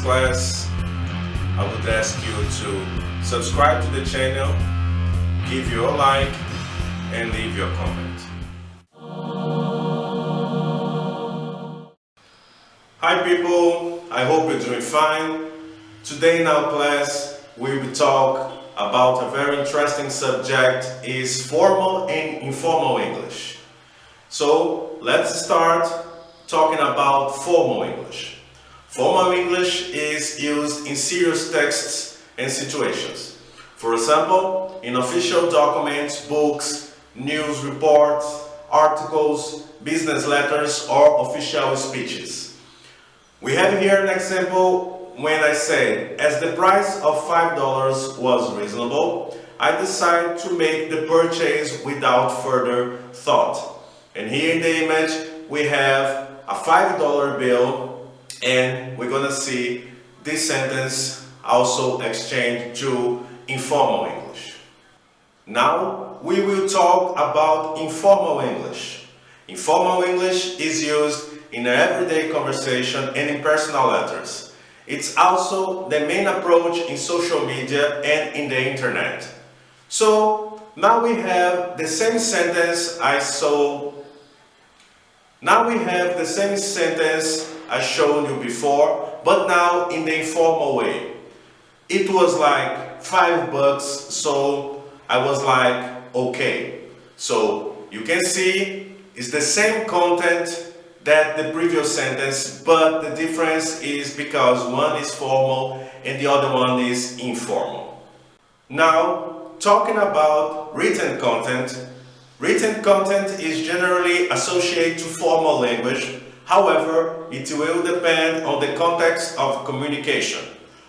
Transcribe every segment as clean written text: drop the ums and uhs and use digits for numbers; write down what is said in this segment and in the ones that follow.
this class, I would ask you to subscribe to the channel, give your like, and leave your comment. Hi people, I hope you're doing fine. Today in our class, we will talk about a very interesting subject, is formal and informal English. So let's start talking about formal English. Formal English is used in serious texts and situations. For example, in official documents, books, news reports, articles, business letters, or official speeches. We have here an example when I say, as the price of $5 was reasonable, I decided to make the purchase without further thought. And here in the image, we have a $5 bill, and we're going to see this sentence also exchanged to informal English. Now we will talk about informal English. Informal English is used in an everyday conversation and in personal letters. It's also the main approach in social media and in the internet. So now we have the same sentence I showed you before, but now in the informal way. It was like $5, so I was like, okay. So you can see it's the same content that the previous sentence, but the difference is because one is formal and the other one is informal. Now, talking about written content. Written content is generally associated to formal language. However, it will depend on the context of communication.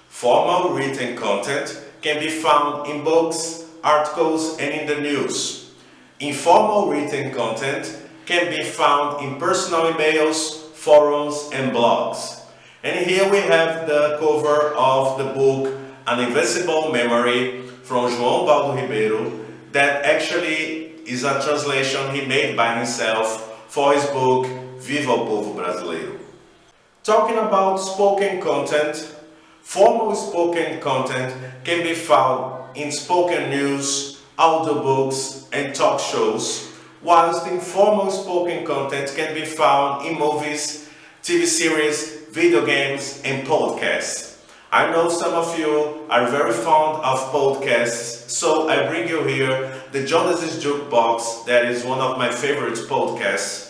Formal written content can be found in books, articles, and in the news. Informal written content can be found in personal emails, forums, and blogs. And here we have the cover of the book An Invincible Memory from João Baldo Ribeiro, that actually is a translation he made by himself for his book Viva o Povo Brasileiro. Talking about spoken content, formal spoken content can be found in spoken news, audiobooks, and talk shows, whilst informal spoken content can be found in movies, TV series, video games, and podcasts. I know some of you are very fond of podcasts, so I bring you here the Jonas's Jukebox, that is one of my favorite podcasts.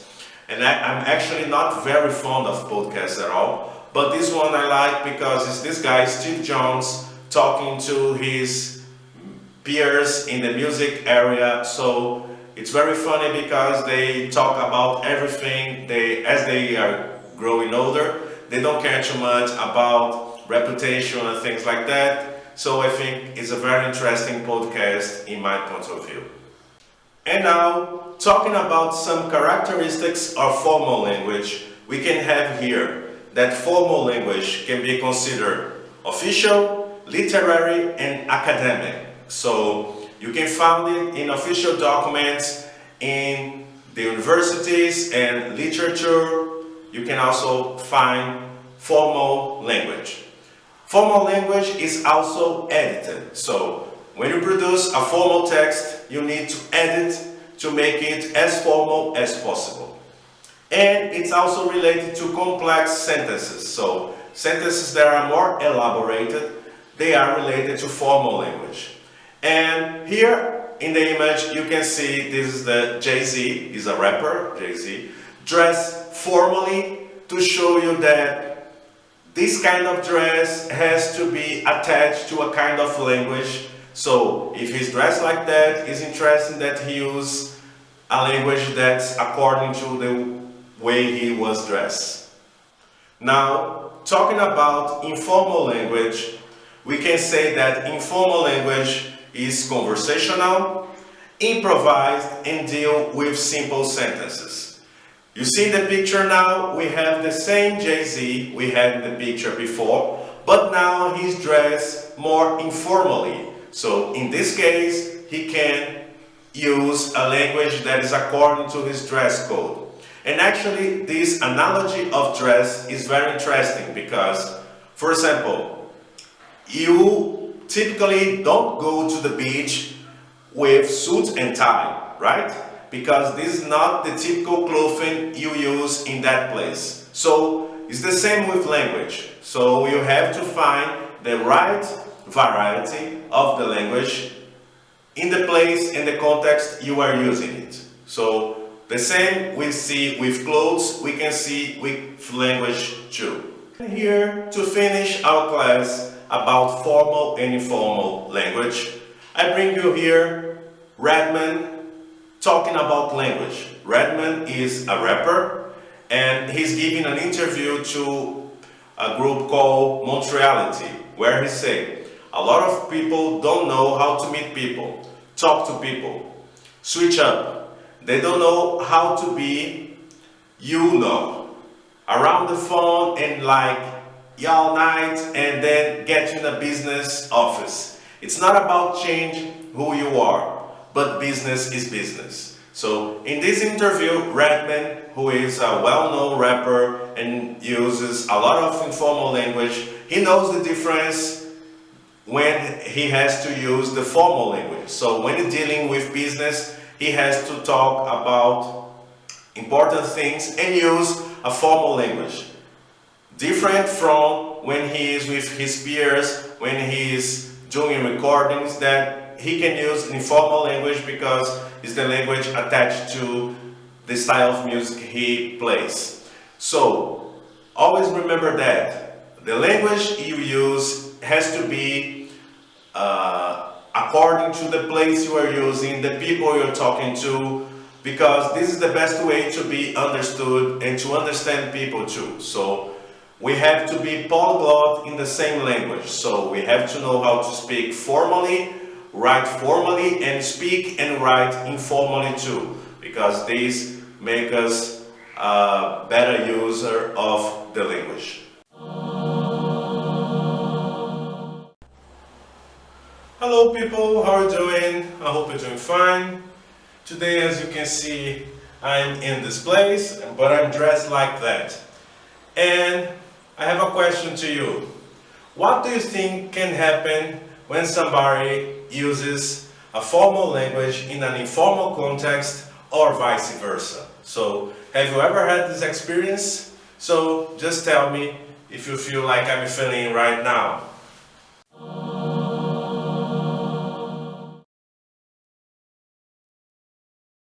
And I'm actually not very fond of podcasts at all, but this one I like because it's this guy, Steve Jones, talking to his peers in the music area. So it's very funny because they talk about everything. As they are growing older, they don't care too much about reputation and things like that. So I think it's a very interesting podcast in my point of view. And now, talking about some characteristics of formal language, we can have here that formal language can be considered official, literary, and academic. So you can find it in official documents, in the universities and literature. You can also find formal language. Formal language is also edited. So when you produce a formal text, you need to edit to make it as formal as possible. And it's also related to complex sentences. So sentences that are more elaborated, they are related to formal language. And here in the image, you can see this is the Jay-Z, he's a rapper, Jay-Z, dressed formally to show you that this kind of dress has to be attached to a kind of language. So if he's dressed like that, it's interesting that he used a language that's according to the way he was dressed. Now, talking about informal language, we can say that informal language is conversational, improvised, and deal with simple sentences. You see the picture now, we have the same Jay-Z we had in the picture before, but now he's dressed more informally. So in this case, he can use a language that is according to his dress code. And actually, this analogy of dress is very interesting because For example, you typically don't go to the beach with suit and tie, right? Because this is not the typical clothing you use in that place. So it's the same with language. So you have to find the right variety of the language in the place and the context you are using it. So the same we see with clothes, we can see with language too. Here to finish our class about formal and informal language, I bring you here Redman talking about language. Redman is a rapper and he's giving an interview to a group called Montreality, where he said, a lot of people don't know how to meet people, talk to people, switch up. They don't know how to be, around the phone and like all night and then get in a business office. It's not about change who you are, but business is business. So in this interview, Redman, who is a well-known rapper and uses a lot of informal language, he knows the difference when he has to use the formal language. So when he's dealing with business, he has to talk about important things and use a formal language. Different from when he is with his peers, when he is doing recordings, that he can use informal language because it's the language attached to the style of music he plays. So always remember that the language you use has to be according to the place you are using, the people you're talking to, because this is the best way to be understood and to understand people too. So we have to be polyglot in the same language. So we have to know how to speak formally, write formally, and speak and write informally too, because these make us a better user of the language. Hello people, how are you doing? I hope you're doing fine. Today, as you can see, I'm in this place, but I'm dressed like that. And I have a question to you. What do you think can happen when somebody uses a formal language in an informal context or vice versa? So, have you ever had this experience? So, just tell me if you feel like I'm feeling right now.